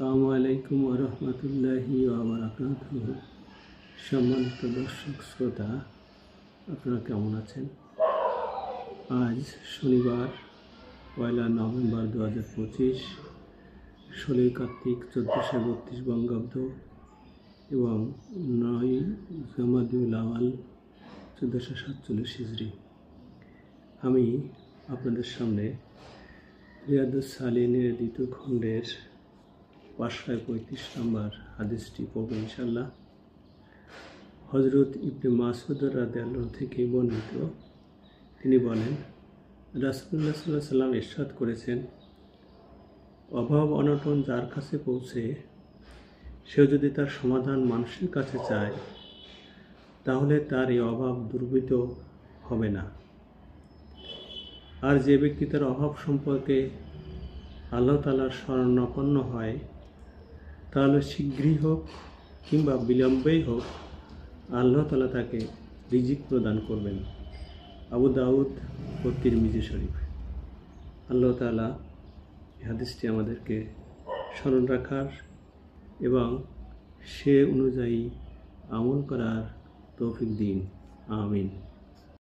আসসালামু আলাইকুম ওয়া রাহমাতুল্লাহি ওয়া বারাকাতুহু। সম্মানিত দর্শক শ্রোতা, আপনারা কেমন আছেন? আজ শনিবার 1 নভেম্বর 2025, 16 কার্তিক 1432 বঙ্গাব্দ এবং 9 জামাদিউল আওয়াল 1447 হিজরি। আমি আপনাদের সামনে রিয়াদুস সালিহিনের দ্বিতীয় খণ্ডের 535 নম্বর হাদিসটি পড়ব ইনশাআল্লাহ। হযরত ইবনে মাসউদ রাদিয়াল্লাহু থেকে বর্ণিত, তিনি বলেন, রাসূলুল্লাহ সাল্লাল্লাহু আলাইহি ওয়াসাল্লাম ইরশাদ করেছেন, অভাব অনটন যার কাছে পৌঁছে সে যদি তার সমাধান মানুষের কাছে চায়, তাহলে তার এই অভাব দূরীভূত হবে না। আর যে ব্যক্তি তার অভাব সম্পর্কে আল্লাহ তাআলার শরণাপন্ন হয়, তাহলে শীঘ্রই হোক কিংবা বিলম্বেই হোক আল্লাহ তাআলা তাকে রিজিক প্রদান করবেন। আবু দাউদ ও তিরমিজি শরীফ। আল্লাহ তাআলা এই হাদিসটি আমাদেরকে স্মরণ রাখার এবং সে অনুযায়ী আমল করার তৌফিক দিন। আমিন।